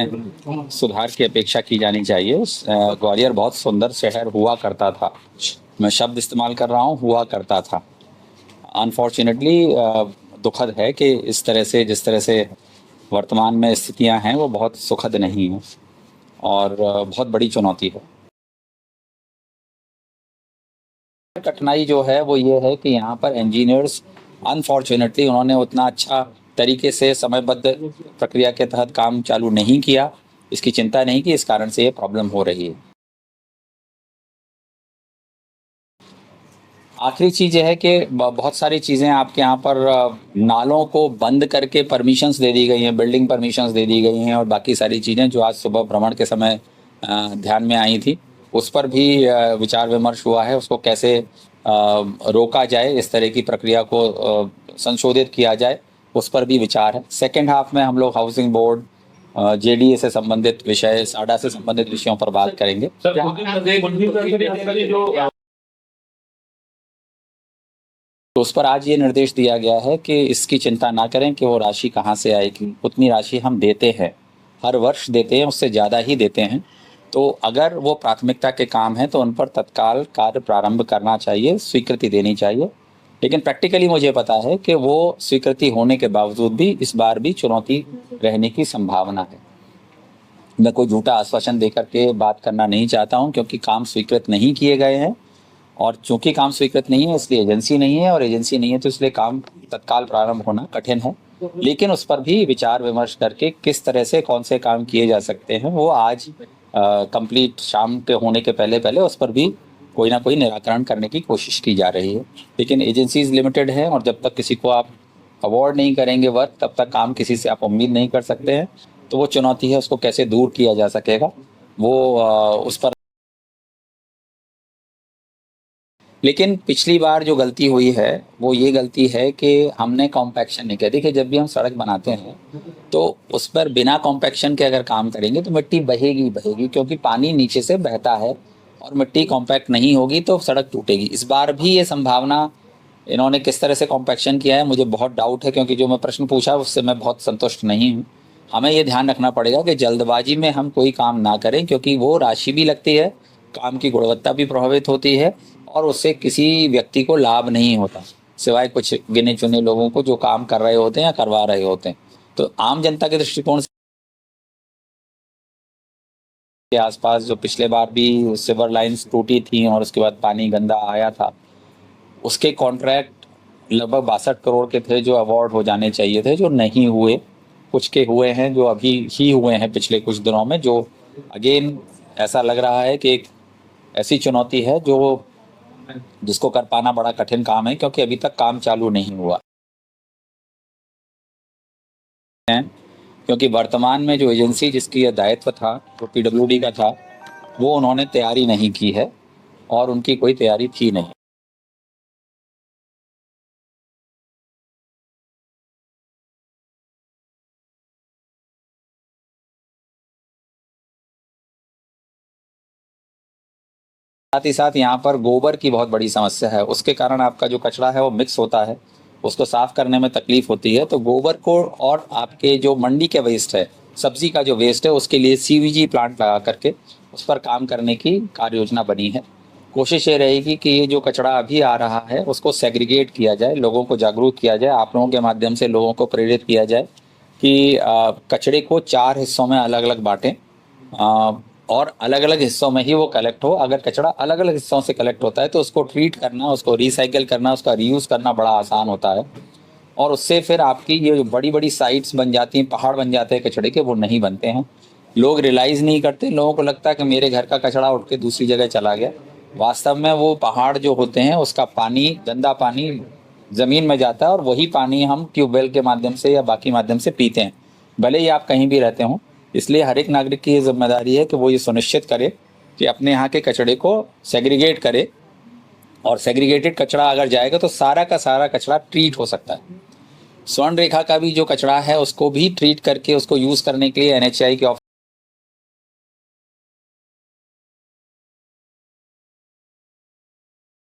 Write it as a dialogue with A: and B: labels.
A: सुधार की अपेक्षा की जानी चाहिए। ग्वालियर बहुत सुंदर शहर हुआ करता था। मैं शब्द इस्तेमाल कर रहा हूँ, हुआ करता था। अनफॉर्चुनेटली दुखद है कि इस तरह से जिस तरह से वर्तमान में स्थितियां हैं वो बहुत सुखद नहीं हैं और बहुत बड़ी चुनौती है। कठिनाई जो है वो ये है कि यहाँ पर इंजीनियर्स अनफॉर्चुनेटली उन्होंने उतना अच्छा तरीके से समयबद्ध प्रक्रिया के तहत काम चालू नहीं किया, इसकी चिंता नहीं की, इस कारण से ये प्रॉब्लम हो रही है। आखिरी चीज़ ये है कि बहुत सारी चीज़ें आपके यहाँ पर नालों को बंद करके परमिशंस दे दी गई हैं, बिल्डिंग परमिशंस दे दी गई हैं और बाकी सारी चीज़ें जो आज सुबह भ्रमण के समय ध्यान में आई थी, उस पर भी विचार विमर्श हुआ है। उसको कैसे रोका जाए, इस तरह की प्रक्रिया को संशोधित किया जाए, उस पर भी विचार है। सेकेंड हाफ में हम लोग हाउसिंग बोर्ड, जेडीए से संबंधित विषय, साडा से संबंधित विषयों पर बात करेंगे। तो उस पर आज ये निर्देश दिया गया है कि इसकी चिंता ना करें कि वो राशि कहाँ से आएगी। उतनी राशि हम देते हैं, हर वर्ष देते हैं, उससे ज़्यादा ही देते हैं। तो अगर वो प्राथमिकता के काम हैं तो उन पर तत्काल कार्य प्रारंभ करना चाहिए, स्वीकृति देनी चाहिए। लेकिन प्रैक्टिकली मुझे पता है कि वो स्वीकृति होने के बावजूद भी इस बार भी चुनौती रहने की संभावना है। मैं कोई झूठा आश्वासन देकर के बात करना नहीं चाहता हूँ, क्योंकि काम स्वीकृत नहीं किए गए हैं और चूंकि काम स्वीकृत नहीं है इसलिए एजेंसी नहीं है, और एजेंसी नहीं है तो इसलिए काम तत्काल प्रारंभ होना कठिन है। लेकिन उस पर भी विचार विमर्श करके किस तरह से कौन से काम किए जा सकते हैं वो आज कंप्लीट शाम के होने के पहले पहले उस पर भी कोई ना कोई निराकरण करने की कोशिश की जा रही है। लेकिन एजेंसीज लिमिटेड हैं और जब तक किसी को आप अवॉर्ड नहीं करेंगे वर्क, तब तक काम किसी से आप उम्मीद नहीं कर सकते हैं। तो वो चुनौती है, उसको कैसे दूर किया जा सकेगा वो उस पर। लेकिन पिछली बार जो गलती हुई है वो ये गलती है कि हमने कॉम्पैक्शन नहीं किया। देखिए, जब भी हम सड़क बनाते हैं तो उस पर बिना कॉम्पैक्शन के अगर काम करेंगे तो मिट्टी बहेगी बहेगी, क्योंकि पानी नीचे से बहता है और मिट्टी कॉम्पैक्ट नहीं होगी तो सड़क टूटेगी। इस बार भी ये संभावना, इन्होंने किस तरह से कॉम्पैक्शन किया है मुझे बहुत डाउट है, क्योंकि जो मैं प्रश्न पूछा उससे मैं बहुत संतुष्ट नहीं हूँ। हमें ये ध्यान रखना पड़ेगा कि जल्दबाजी में हम कोई काम ना करें, क्योंकि वो राशि भी लगती है, काम की गुणवत्ता भी प्रभावित होती है और उससे किसी व्यक्ति को लाभ नहीं होता, सिवाय कुछ गिने चुने लोगों को जो काम कर रहे होते हैं या करवा रहे होते हैं। तो आम जनता के दृष्टिकोण से के आसपास जो पिछले बार भी सिवर लाइंस टूटी थी और उसके बाद पानी गंदा आया था, उसके कॉन्ट्रैक्ट लगभग 62 करोड़ के थे जो अवार्ड हो जाने चाहिए थे, जो नहीं हुए। कुछ के हुए हैं जो अभी ही हुए हैं पिछले कुछ दिनों में, जो अगेन ऐसा लग रहा है कि एक ऐसी चुनौती है जो जिसको कर पाना बड़ा कठिन काम है, क्योंकि अभी तक काम चालू नहीं हुआ है। क्योंकि वर्तमान में जो एजेंसी जिसकी यह दायित्व था, जो पीडब्ल्यूडी का था, वो उन्होंने तैयारी नहीं की है और उनकी कोई तैयारी थी नहीं। साथ ही साथ यहाँ पर गोबर की बहुत बड़ी समस्या है, उसके कारण आपका जो कचरा है वो मिक्स होता है, उसको साफ करने में तकलीफ होती है। तो गोबर को और आपके जो मंडी के वेस्ट है, सब्जी का जो वेस्ट है, उसके लिए सीवीजी प्लांट लगा करके उस पर काम करने की कार्य योजना बनी है। कोशिश ये रहेगी कि ये जो कचरा अभी आ रहा है उसको सेग्रीगेट किया जाए, लोगों को जागरूक किया जाए, आप लोगों के माध्यम से लोगों को प्रेरित किया जाए कि कचरे को 4 हिस्सों में अलग अलग बांटें और अलग अलग हिस्सों में ही वो कलेक्ट हो। अगर कचरा अलग अलग हिस्सों से कलेक्ट होता है तो उसको ट्रीट करना, उसको रिसाइकिल करना, उसका रीयूज़ करना बड़ा आसान होता है और उससे फिर आपकी ये जो बड़ी बड़ी साइट्स बन जाती हैं, पहाड़ बन जाते हैं कचरे के, वो नहीं बनते हैं। लोग रियलाइज़ नहीं करते, लोगों को लगता है कि मेरे घर का कचरा उठ के दूसरी जगह चला गया। वास्तव में वो पहाड़ जो होते हैं उसका पानी, गंदा पानी ज़मीन में जाता है और वही पानी हम ट्यूबवेल के माध्यम से या बाकी माध्यम से पीते हैं, भले ही आप कहीं भी रहते हों। इसलिए हर एक नागरिक की ये जिम्मेदारी है कि वो ये सुनिश्चित करे कि अपने यहाँ के कचरे को सेग्रीगेट करे, और सेग्रीगेटेड कचरा अगर जाएगा तो सारा का सारा कचरा ट्रीट हो सकता है। स्वर्ण रेखा का भी जो कचरा है उसको भी ट्रीट करके उसको यूज़ करने के लिए एनएचआई के